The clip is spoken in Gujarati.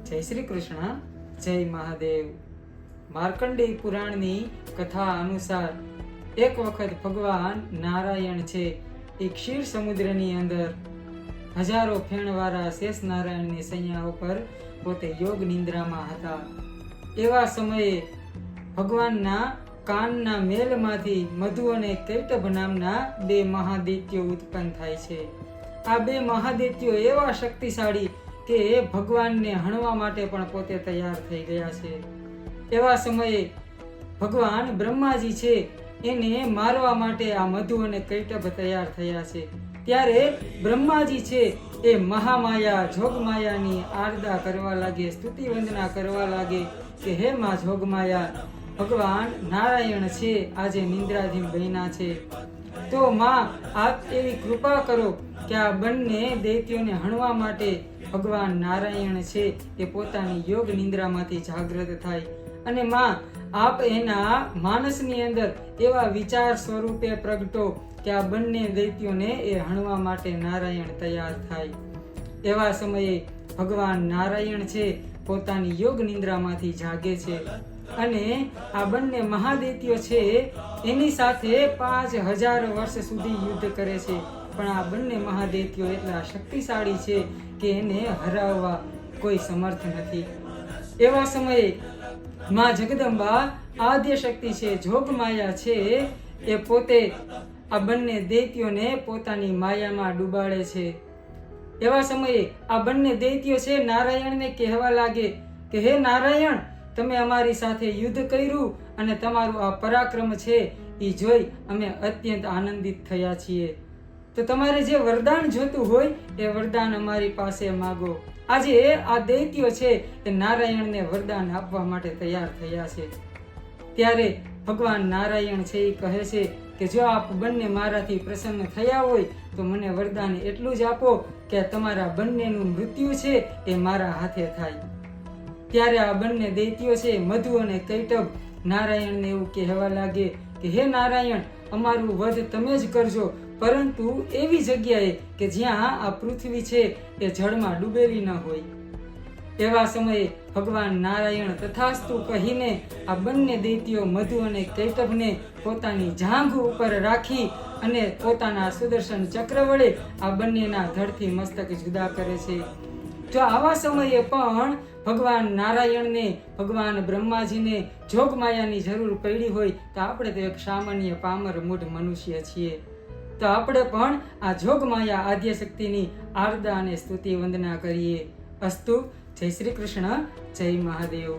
જય શ્રી કૃષ્ણ, જય મહાદેવ। માર્કંડેય પુરાણની કથા અનુસાર એક વખત ભગવાન નારાયણ છે એ ક્ષીર સમુદ્રની અંદર હજારો ફેણવાળા શેષ નારાયણની સૈયા ઉપર પોતે યોગ નિંદ્રામાં હતા। એવા સમયે ભગવાનના કાનના મેલમાંથી મધુ અને કૈટભ નામના બે મહાદૈત્યો ઉત્પન્ન થાય છે। આ બે મહાદૈત્યો એવા શક્તિશાળી કે ભગવાનને હણવા માટે પણ પોતે તૈયાર થઈ ગયા છે। એવા સમયે ભગવાન બ્રહ્માજી છે એને મારવા માટે આ મધુ અને કૈટભ તૈયાર થયા છે। ત્યારે બ્રહ્માજી છે એ મહામાયા જોગમાયાની આરડા કરવા લાગે, સ્તુતિ વંદના કરવા લાગે કે હે માં જોગમાયા, ભગવાન નારાયણ છે આજે નિંદ્રાધીન બન્યા છે, તો માં આપ એવી કૃપા કરો કે આ બંને દૈત્યોને હણવા માટે ભગવાન નારાયણ છે એ પોતાની યોગ નિંદ્રામાંથી જાગૃત થાય અને માં આપ એના માનસની અંદર એવા વિચાર સ્વરૂપે પ્રગટો કે આ બંને દૈત્યોને એ હણવા માટે નારાયણ તૈયાર થાય। એવા સમયે ભગવાન નારાયણ છે પોતાની યોગ નિંદ્રામાંથી જાગે છે અને આ બંને મહાદૈત્યો છે એની સાથે 5000 વર્ષ સુધી યુદ્ધ કરે છે, પણ આ બંને મહાદૈત્યો એટલા શક્તિશાળી છે કે એને હરાવવા કોઈ સમર્થ નથી। એવા સમયે માં જગદંબા આદ્ય શક્તિ છે, જોગમાયા છે એ પોતે આ બંને દૈત્યોને પોતાની માયામાં ડૂબાડે છે। એવા સમયે આ બંને દૈત્યો છે નારાયણને કહેવા લાગે કે હે નારાયણ, તમે અમારી સાથે યુદ્ધ કર્યું અને તમારું આ પરાક્રમ છે એ જોઈ અમે અત્યંત આનંદિત થયા છીએ, તો તમારે જે વરદાન જોતું હોય એ વરદાન અમારી પાસે માગો। આજે આ દૈત્યો છે એ નારાયણને વરદાન આપવા માટે તૈયાર થયા છે। ત્યારે ભગવાન નારાયણ છે એ કહે છે કે જો આપ બંને મારાથી પ્રસન્ન થયા હોય તો મને વરદાન એટલું જ આપો કે તમારા બંનેનું મૃત્યુ છે એ મારા હાથે થાય। ત્યારે આ બંને દૈત્યો છે મધુ અને કૈટભ નારાયણને એવું કહેવા લાગે કે હે નારાયણ, અમારું વધ તમે જ કરજો, પરંતુ એવી જગ્યાએ કે જ્યાં આ પૃથ્વી છે એ જળમાં ડૂબેલી ન હોય। એવા સમયે ભગવાન નારાયણ તથાસ્તુ કહીને આ બંને દૈત્યો મધુ અને કૈટભને પોતાની જાંઘ ઉપર રાખી અને પોતાના સુદર્શન ચક્ર વડે આ બંનેના ધડથી મસ્તક જુદા કરે છે। જો આવા સમયે પણ ભગવાન નારાયણને, ભગવાન બ્રહ્માજીને જોગમાયાની જરૂર પડી હોય તો આપણે તો એક સામાન્ય પામર મૂઢ મનુષ્ય છીએ, તો આપણે પણ આ જોગમાયા આદ્ય શક્તિની આરડા અને સ્તુતિ વંદના કરીએ। અસ્તુ, જય શ્રી કૃષ્ણ, જય મહાદેવ।